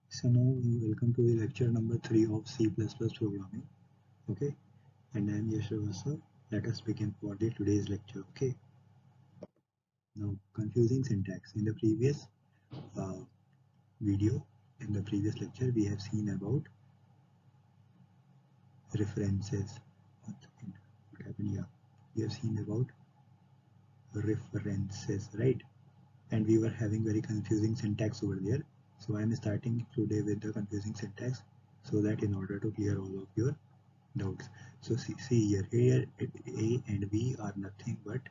So now welcome to the lecture number 3 of C++ programming. Okay, and I am Yashravasa. Let us begin for the today's lecture. Okay, now confusing syntax. In the previous uh, video, in the previous lecture, we have seen about references. What happened here? We have seen about references, right? And we were having very confusing syntax over there. So I am starting today with the confusing syntax so that in order to clear all of your doubts. So see here A and B are nothing but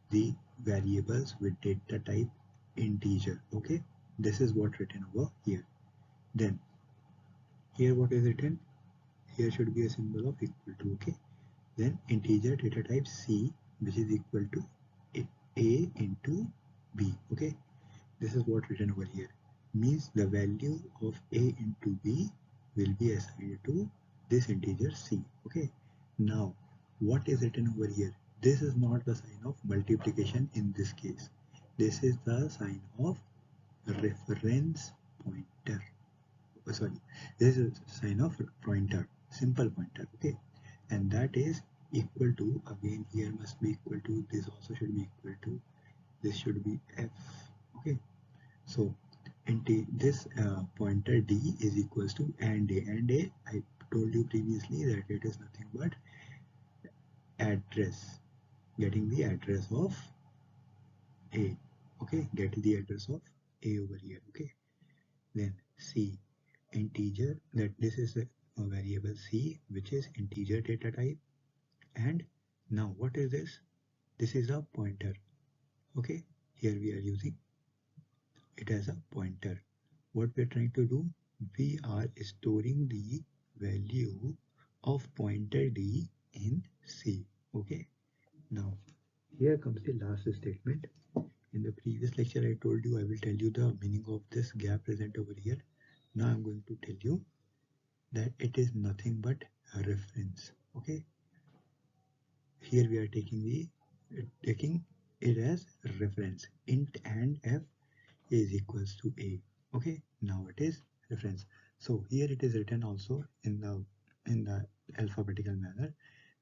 the variables with data type integer. Okay, this is what written over here. Then here what is written? Here should be a symbol of equal to. Okay, then integer data type C, which is equal to A into B. Okay, this is what written over here. Means the value of A into B will be assigned to this integer C. Okay, now what is written over here? This is not the sign of multiplication in this case. This is the sign of reference pointer. Sorry, this is sign of pointer, simple pointer. Okay, and that is equal to, again here must be equal to, this also should be equal to, this should be F. Okay, so this pointer D is equals to and A. I told you previously that it is nothing but address, getting the address of A. Okay, get the address of A over here. Okay, then C, integer, that this is a variable C which is integer data type. And now what is this? This is a pointer. Okay, here we are using it as a pointer. What we're trying to do, we are storing the value of pointer D in C. Okay, now here comes the last statement. In the previous lecture I told you I will tell you the meaning of this gap present over here. Now I'm going to tell you that it is nothing but a reference. Okay, here we are taking it as reference. Int and F is equals to A. Okay, now it is reference. So here it is written also in the alphabetical manner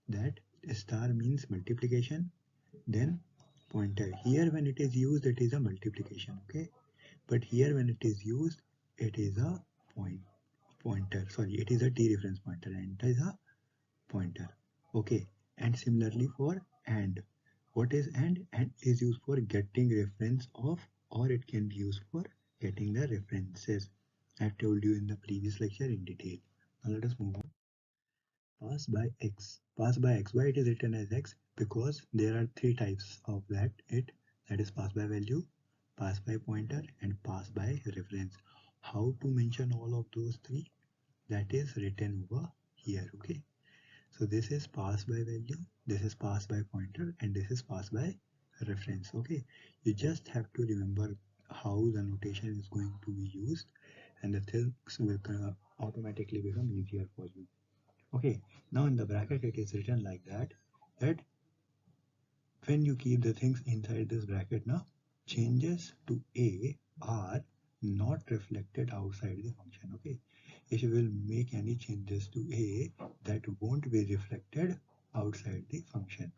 that star means multiplication, then pointer. Here when it is used it is a multiplication. Okay, but here when it is used it is a pointer. Sorry, it is a dereference pointer and it is a pointer. Okay, and similarly for and. What is and? And is used for getting reference of, or it can be used for getting the references. I told you in the previous lecture in detail. Now let us move on. Pass by x. Pass by x. Why it is written as x? Because there are three types of that is pass by value, pass by pointer, and pass by reference. How to mention all of those three? That is written over here. Okay. So this is pass by value, this is pass by pointer, and this is pass by reference. Okay, you just have to remember how the notation is going to be used, and the things will automatically become easier for you. Okay, now in the bracket it is written like that when you keep the things inside this bracket, now changes to A are not reflected outside the function. Okay, if you will make any changes to A, that won't be reflected outside the function.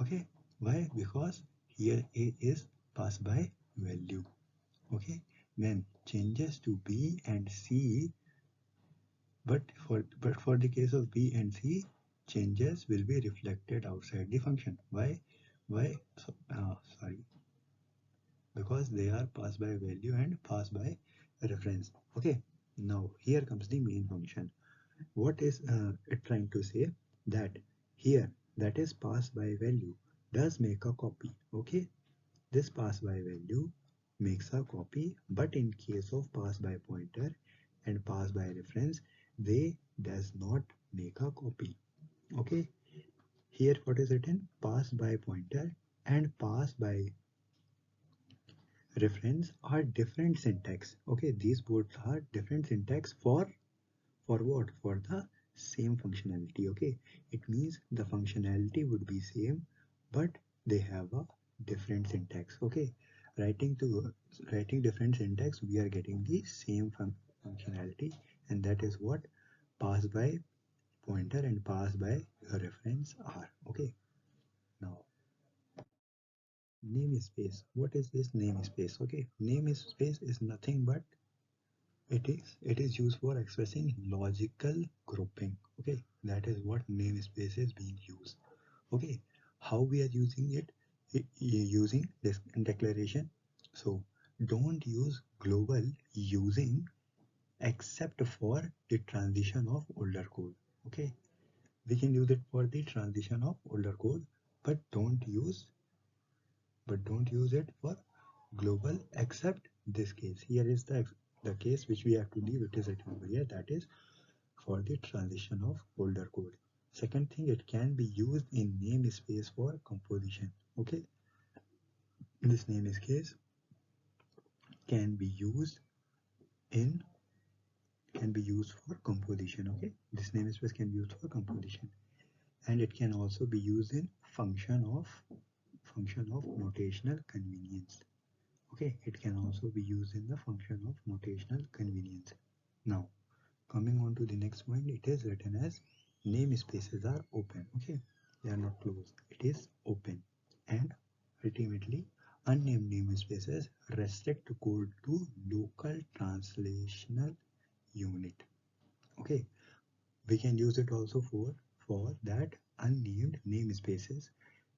Okay, why? Because here A is passed by value. Okay, then changes to B and C, but for the case of B and C, changes will be reflected outside the function. Why? Why? Sorry, because they are passed by value and passed by reference. Okay, now here comes the main function. What is it trying to say? That here, that is pass by value, does make a copy. Okay, this pass by value makes a copy, but in case of pass by pointer and pass by reference, they does not make a copy. Okay, here what is written? Pass by pointer and pass by reference are different syntax. Okay, these both are different syntax for what? For the same functionality. Okay, it means the functionality would be same, but they have a different syntax. Okay, writing different syntax, we are getting the same functionality, and that is what pass by pointer and pass by reference are. Okay, now namespace. What is this namespace? Okay, namespace is nothing but it is used for expressing logical grouping. Okay, that is what namespace is being used. Okay, how we are using it? Using this declaration. So don't use global using except for the transition of older code. Okay, we can use it for the transition of older code, but don't use it for global except this case. Here is the case which we have to leave. It is written over here, that is for the transition of older code. Second thing, it can be used in namespace for composition. Okay, this namespace can be used in can be used for composition. Okay, this namespace can be used for composition, and it can also be used in function of notational convenience. Okay, it can also be used in the function of notational convenience. Now, coming on to the next point, it is written as namespaces are open. Okay, they are not closed. It is open, and ultimately, unnamed namespaces restrict code to local translational unit. Okay, we can use it also for that unnamed namespaces.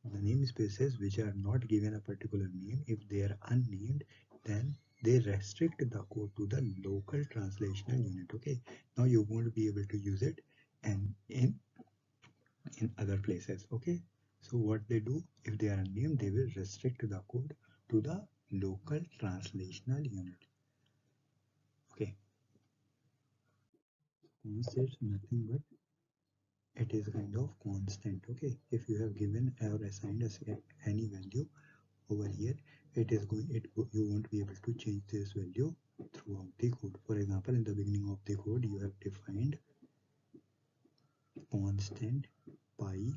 The namespaces which are not given a particular name, if they are unnamed, then they restrict the code to the local translational unit. Okay, now you won't be able to use it and in other places. Okay, so what they do, if they are unnamed, they will restrict the code to the local translational unit. Okay, const is nothing but it is kind of constant. Okay, if you have given or assigned us any value over here, you won't be able to change this value throughout the code. For example, in the beginning of the code you have defined constant pi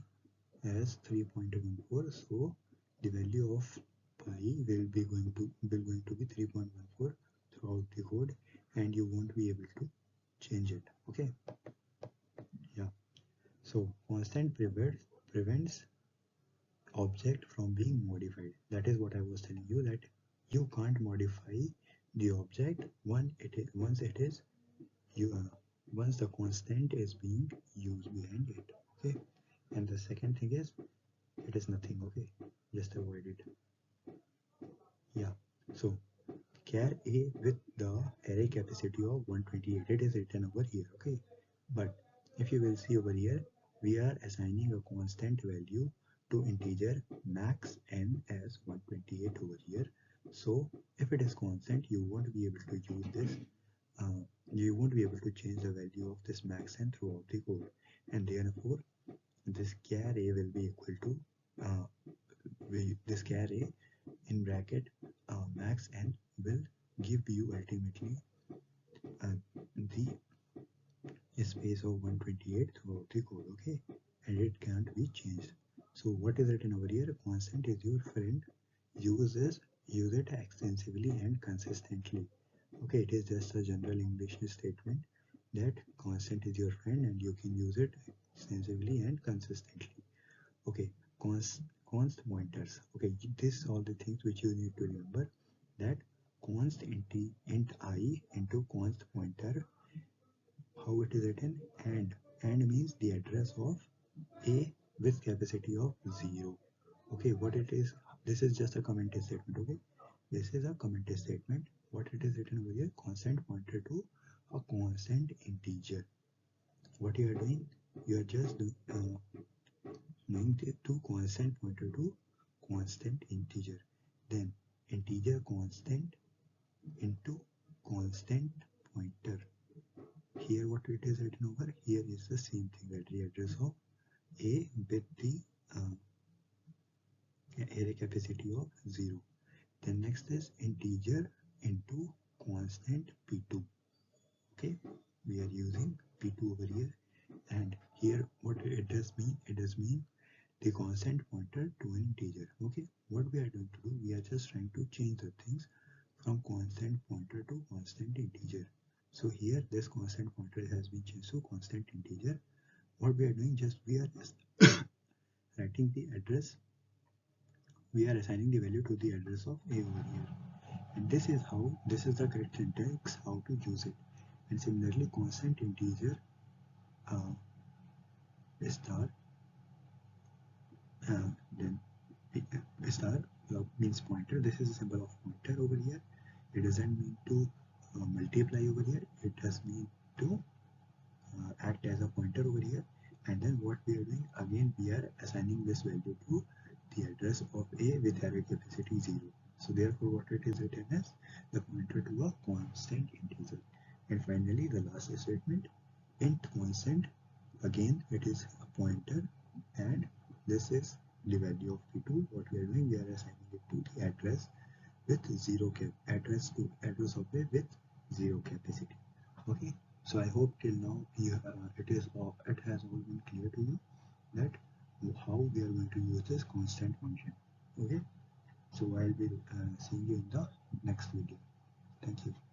as 3.14, so the value of pi will going to be 3.14 throughout the code, and you won't be able to change it. Okay, yeah. So constant prevents object from being modified. That is what I was telling you, that you can't modify the object once it is you once the constant is being used behind it. Okay, and the second thing is it is nothing. Okay, just avoid it. Yeah, so char a with the array capacity of 128, it is written over here. Okay, but if you will see over here, we are assigning a constant value to integer max n as 128 over here. So if it is constant, you won't be able to use this you won't be able to change the value of this max n throughout the code, and therefore this char a will be equal to uh, this char a in bracket max n will give you ultimately uh, the space of 128 throughout the code. Okay, and it can't be changed. So what is written over here? Constant is your friend. Use it extensively and consistently. Okay, it is just a general English statement that constant is your friend and you can use it extensively and consistently. Okay, const pointers. Okay, this all the things which you need to remember, that const int I into const pointer, how it is written, and means the address of a with capacity of 0. Okay, what it is, this is just a comment statement. Okay, this is a comment statement. What it is written over here, constant pointer to a constant integer. What you are doing, you are just moving the two constant pointer to constant integer, then integer constant into constant pointer. Here what it is written over here is the same thing, that the address of a with the uh, array capacity of 0. Then next is integer into constant p2. Okay, we are using p2 over here, and here what it does mean, it does mean the constant pointer to an integer. Okay, what we are going to do, we are just trying to change the things from constant pointer to constant integer. So here this constant pointer has been changed to constant integer. What we are doing, just we are just writing the address, we are assigning the value to the address of a over here, and this is the correct syntax how to use it. And similarly constant integer uh, star then star means pointer. This is a symbol of pointer over here. It doesn't mean to multiply over here, it does mean to act as a pointer over here. And then what we are doing, again we are assigning this value to the address of a with array capacity 0. So therefore what it is written as the pointer to a constant integer. And finally the last statement, int constant, again it is a pointer, and this is the value of p2. What we are doing, we are assigning it to the address with zero cap, address of a with zero capacity. Okay, so I hope till now it has all been clear to you that how we are going to use this constant function. Okay, so I'll be seeing you in the next video. Thank you.